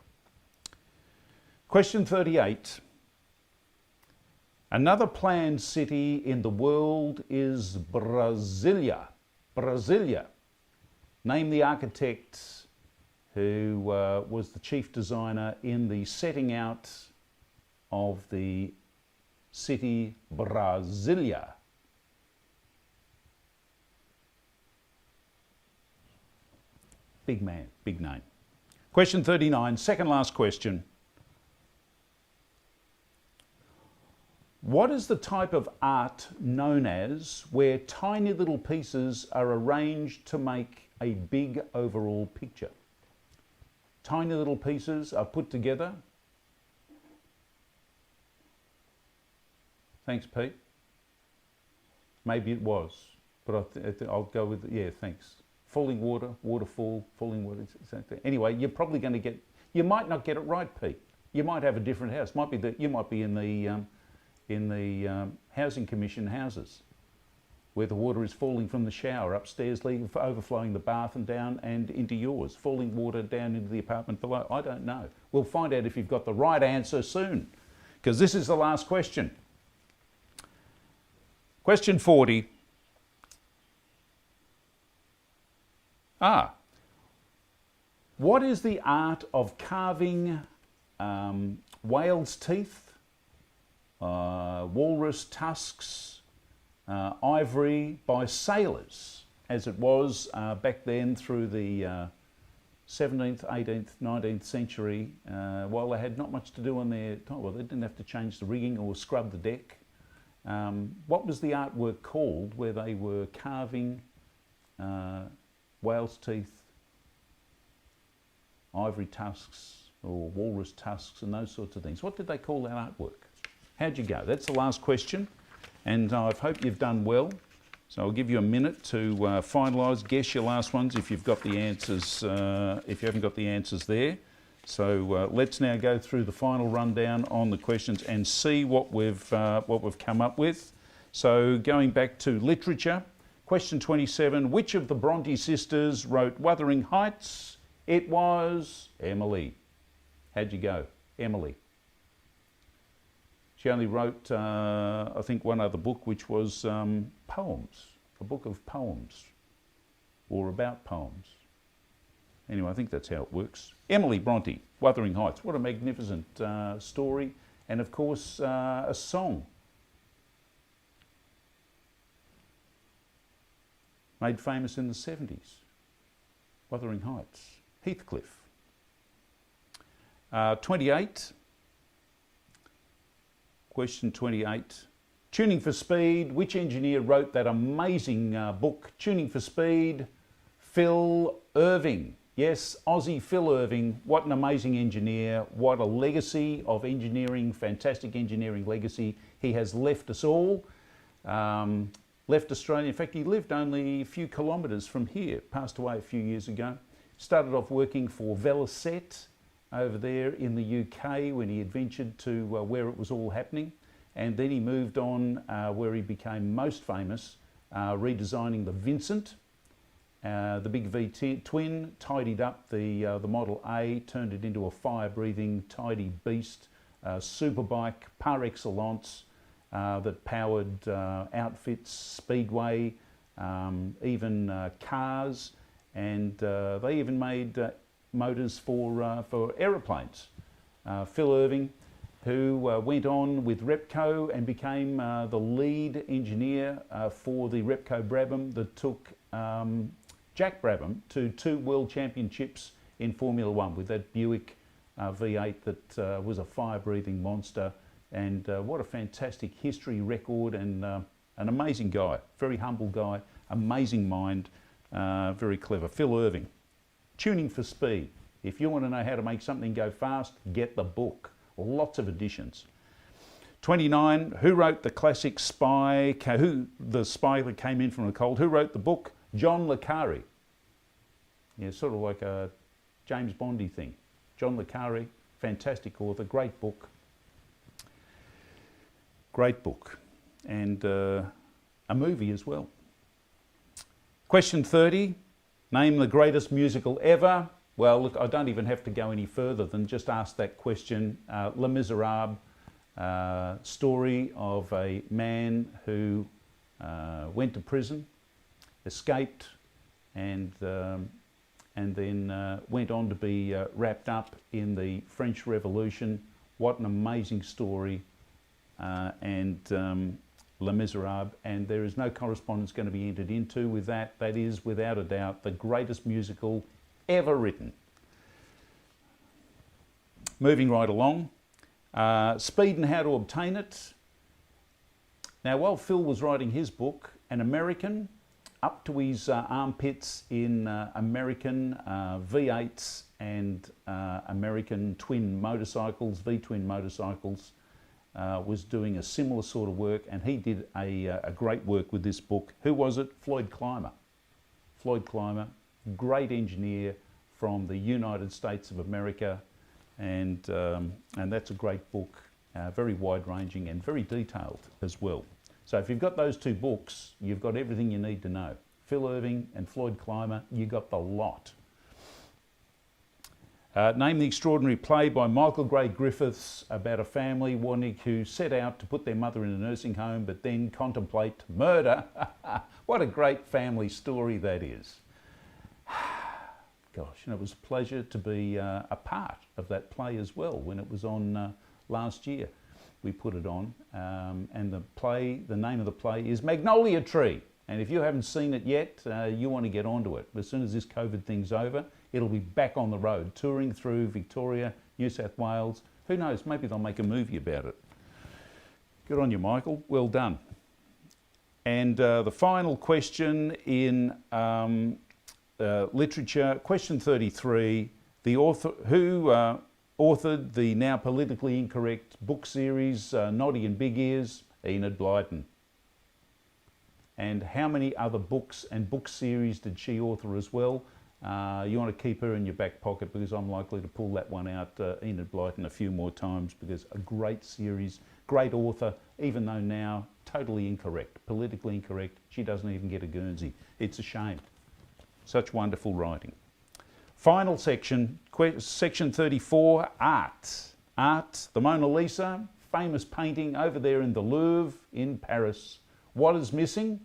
Question 38. Another planned city in the world is Brasilia. Brasilia. Name the architect who was the chief designer in the setting out of the city Brasilia. Big man, big name. Question 39, second last question. What is the type of art known as where tiny little pieces are arranged to make a big overall picture? Tiny little pieces are put together. Thanks, Pete. Maybe it was, but I'll go with, yeah, thanks. Falling water, waterfall, falling water. Anyway, you're probably going to get, you might not get it right, Pete. You might have a different house. Might be that you might be in the Housing Commission houses where the water is falling from the shower upstairs, overflowing the bath and down and into yours, falling water down into the apartment below. I don't know. We'll find out if you've got the right answer soon, because this is the last question. Question 40. What is the art of carving whale's teeth, walrus tusks, ivory by sailors, as it was back then through the 17th, 18th, 19th century, while they had not much to do on their time. Well, they didn't have to change the rigging or scrub the deck. What was the artwork called where they were carving whale's teeth, ivory tusks, or walrus tusks and those sorts of things? What did they call that artwork? How'd you go? That's the last question, and I hope you've done well. So I'll give you a minute to finalise, guess your last ones if you've got the answers, if you haven't got the answers there. So let's now go through the final rundown on the questions and see what we've come up with. So going back to literature, question 27, which of the Bronte sisters wrote Wuthering Heights? It was Emily. How'd you go? Emily. She only wrote, I think, one other book, which was poems, a book of poems, or about poems. Anyway, I think that's how it works. Emily Bronte, Wuthering Heights. What a magnificent story. And of course, a song. Made famous in the 70s. Wuthering Heights. Heathcliff. 28. Question 28. Tuning for Speed. Which engineer wrote that amazing book, Tuning for Speed? Phil Irving. Yes, Aussie Phil Irving. What an amazing engineer. What a legacy of engineering, fantastic engineering legacy. He has left us all. Left Australia. In fact, he lived only a few kilometres from here. Passed away a few years ago. Started off working for Velocet over there in the UK when he adventured to where it was all happening. And then he moved on where he became most famous, redesigning the Vincent, the big V-twin, tidied up the Model A, turned it into a fire-breathing, tidy beast, superbike par excellence that powered outfits, speedway, even cars, and they even made motors for aeroplanes. Phil Irving, who went on with Repco and became the lead engineer for the Repco Brabham that took Jack Brabham to 2 world championships in Formula One with that Buick V8 that was a fire-breathing monster. And what a fantastic history record, and an amazing guy, very humble guy, amazing mind, very clever. Phil Irving. Tuning for Speed. If you want to know how to make something go fast, get the book. Lots of editions. 29. Who wrote the classic Spy? The Spy that came in from the cold? Who wrote the book? John le Carre. Yeah, sort of like a James Bondy thing. John le Carre, fantastic author, great book. Great book. And a movie as well. Question 30. Name the greatest musical ever. Well, look, I don't even have to go any further than just ask that question. Les Miserables, story of a man who went to prison, escaped, and then went on to be wrapped up in the French Revolution. What an amazing story. Les Miserables, and there is no correspondence going to be entered into with that. That is, without a doubt, the greatest musical ever written. Moving right along, speed and how to obtain it. Now, while Phil was writing his book, an American up to his armpits in American V8s and American twin motorcycles, V-twin motorcycles, was doing a similar sort of work, and he did a great work with this book. Who was it? Floyd Clymer. Floyd Clymer, great engineer from the United States of America, and that's a great book, very wide-ranging and very detailed as well. So if you've got those two books, you've got everything you need to know. Phil Irving and Floyd Clymer, you got the lot. Name the extraordinary play by Michael Gray Griffiths about a family who set out to put their mother in a nursing home but then contemplate murder. What a great family story that is. Gosh, and it was a pleasure to be a part of that play as well when it was on last year. We put it on, and the name of the play is Magnolia Tree. And if you haven't seen it yet, you want to get onto it. As soon as this COVID thing's over, it'll be back on the road, touring through Victoria, New South Wales. Who knows, maybe they'll make a movie about it. Good on you, Michael. Well done. And the final question in literature, question 33, the author who authored the now politically incorrect book series, Noddy and Big Ears? Enid Blyton. And how many other books and book series did she author as well? You want to keep her in your back pocket because I'm likely to pull that one out, Enid Blyton, a few more times, because a great series, great author, even though now totally incorrect, politically incorrect. She doesn't even get a Guernsey. It's a shame. Such wonderful writing. Final section, section 34, art. Art, the Mona Lisa, famous painting over there in the Louvre in Paris. What is missing?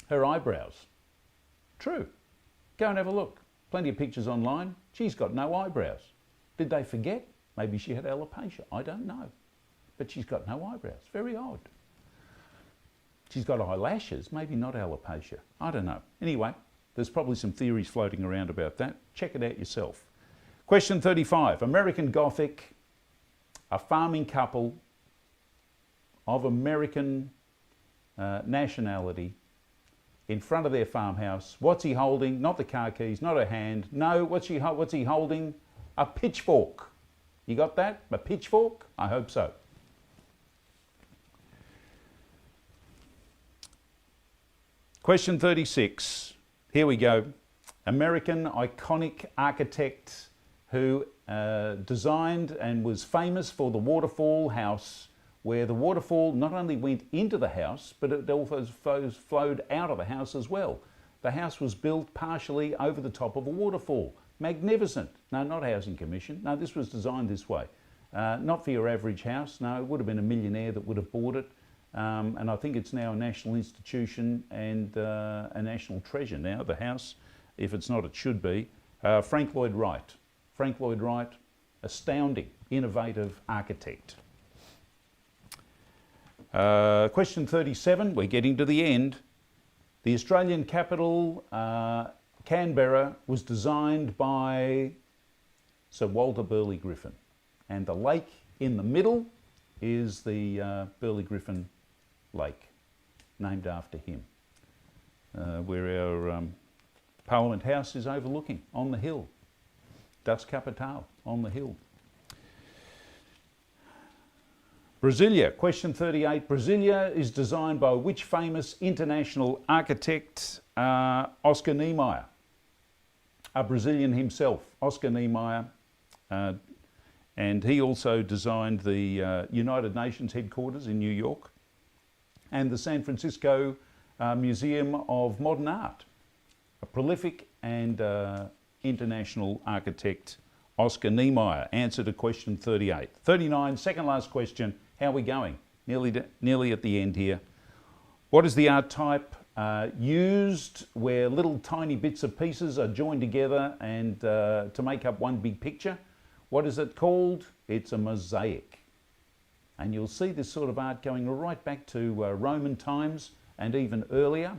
Her eyebrows. True. Go and have a look. Plenty of pictures online. She's got no eyebrows. Did they forget? Maybe she had alopecia. I don't know. But she's got no eyebrows. Very odd. She's got eyelashes, maybe not alopecia. I don't know. Anyway, there's probably some theories floating around about that. Check it out yourself. Question 35. American Gothic, a farming couple of American nationality in front of their farmhouse. What's he holding? Not the car keys, not a hand. No, what's he holding? A pitchfork. You got that? A pitchfork? I hope so. Question 36. Here we go. American iconic architect who designed and was famous for the waterfall house, where the waterfall not only went into the house, but it also flowed out of the house as well. The house was built partially over the top of a waterfall. Magnificent. No, not Housing Commission. No, this was designed this way. Not for your average house. No, it would have been a millionaire that would have bought it. And I think it's now a national institution and a national treasure now, the house. If it's not, it should be. Frank Lloyd Wright. Frank Lloyd Wright, astounding, innovative architect. Question 37, we're getting to the end. The Australian capital, Canberra, was designed by Sir Walter Burley Griffin. And the lake in the middle is the Burley Griffin Lake, named after him, where our Parliament House is overlooking, on the hill. Das Kapital, on the hill. Brasilia, question 38. Brasilia is designed by which famous international architect? Oscar Niemeyer, a Brazilian himself, Oscar Niemeyer. And he also designed the United Nations headquarters in New York and the San Francisco Museum of Modern Art. A prolific and international architect, Oscar Niemeyer. Answer to question 38. 39, second last question. How are we going? Nearly at the end here. What is the art type used where little tiny bits of pieces are joined together and to make up one big picture? What is it called? It's a mosaic. And you'll see this sort of art going right back to Roman times and even earlier,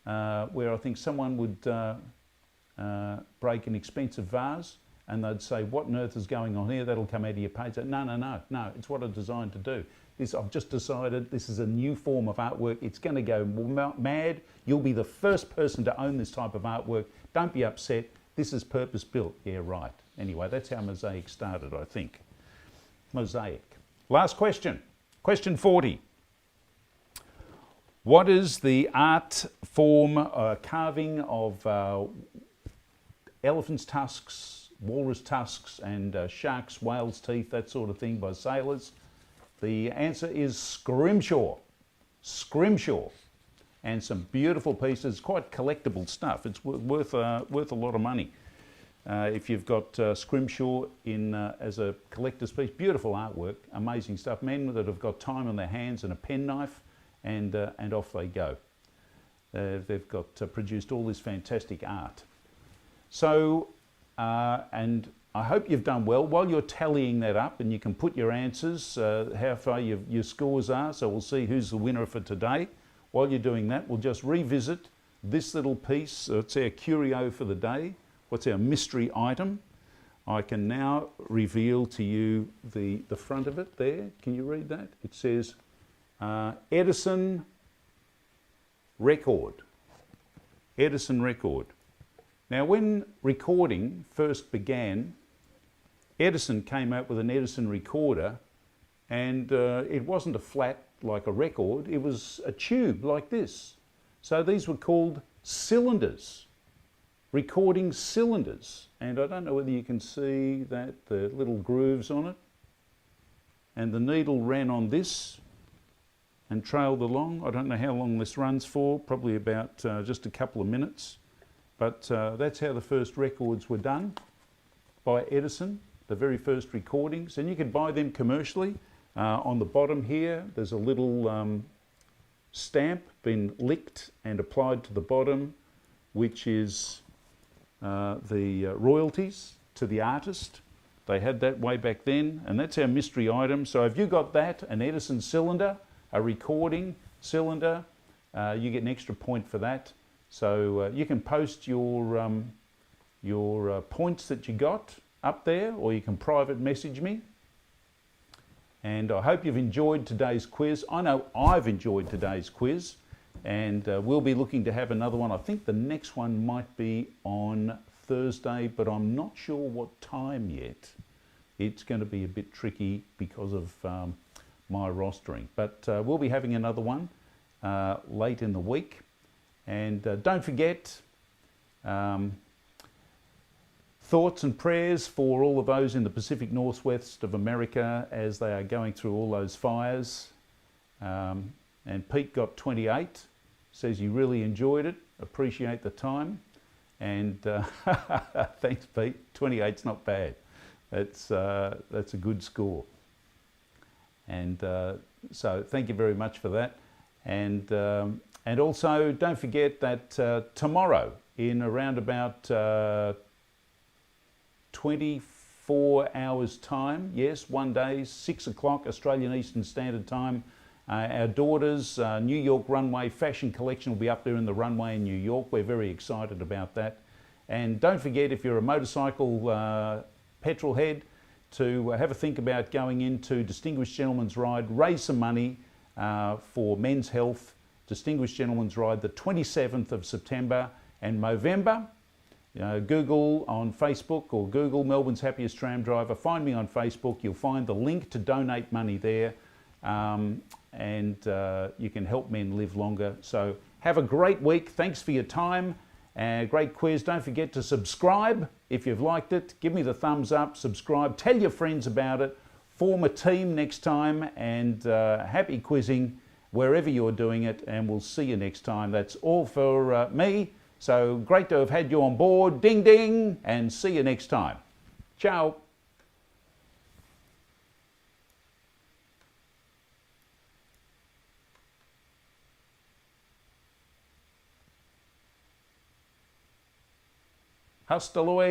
where I think someone would break an expensive vase and they'd say, what on earth is going on here? That'll come out of your page. No, it's what I'm designed to do. I've just decided this is a new form of artwork. It's going to go mad. You'll be the first person to own this type of artwork. Don't be upset. This is purpose built. Yeah, right. Anyway, that's how mosaic started, I think. Mosaic. Last question. Question 40. What is the art form carving of elephant's tusks, walrus tusks and sharks, whales' teeth, that sort of thing by sailors? The answer is scrimshaw. Scrimshaw. And some beautiful pieces, quite collectible stuff. It's worth a lot of money. If you've got scrimshaw in as a collector's piece, beautiful artwork, amazing stuff. Men that have got time on their hands and a penknife, and off they go. They've got produced all this fantastic art. So, and I hope you've done well. While you're tallying that up, and you can put your answers, how far your scores are, so we'll see who's the winner for today. While you're doing that, we'll just revisit this little piece. It's our curio for the day. What's our mystery item? I can now reveal to you the front of it there. Can you read that? It says Edison record. Edison record. Now, when recording first began, Edison came out with an Edison recorder, and it wasn't a flat like a record, it was a tube like this. So these were called cylinders, recording cylinders. And I don't know whether you can see that, the little grooves on it. And the needle ran on this and trailed along. I don't know how long this runs for, probably about just a couple of minutes. But that's how the first records were done by Edison, the very first recordings. And you could buy them commercially. On the bottom here, there's a little stamp been licked and applied to the bottom, which is the royalties to the artist. They had that way back then, and that's our mystery item. So if you got that, an Edison cylinder, a recording cylinder, you get an extra point for that. So you can post your points that you got up there, or you can private message me. And I hope you've enjoyed today's quiz. I know I've enjoyed today's quiz, and we'll be looking to have another one. I think the next one might be on Thursday, but I'm not sure what time yet. It's going to be a bit tricky because of my rostering. But we'll be having another one late in the week. And don't forget, thoughts and prayers for all of those in the Pacific Northwest of America as they are going through all those fires. And Pete got 28, says he really enjoyed it, appreciate the time. And thanks, Pete. 28's not bad. That's a good score. And so thank you very much for that. And also don't forget that tomorrow, in around about 24 hours time, yes, 1 day, 6 o'clock Australian Eastern Standard Time, our daughter's New York runway fashion collection will be up there in the runway in New York. We're very excited about that. And don't forget, if you're a motorcycle petrol head, to have a think about going into Distinguished Gentleman's Ride, raise some money for Men's Health, Distinguished Gentleman's Ride, the 27th of September and November. Google on Facebook, or Google Melbourne's Happiest Tram Driver. Find me on Facebook. You'll find the link to donate money there, and you can help men live longer. So have a great week. Thanks for your time. Great quiz. Don't forget to subscribe if you've liked it. Give me the thumbs up. Subscribe. Tell your friends about it. Form a team next time. And happy quizzing wherever you're doing it. And we'll see you next time. That's all for me. So great to have had you on board. Ding, ding. And see you next time. Ciao. Hasta luego.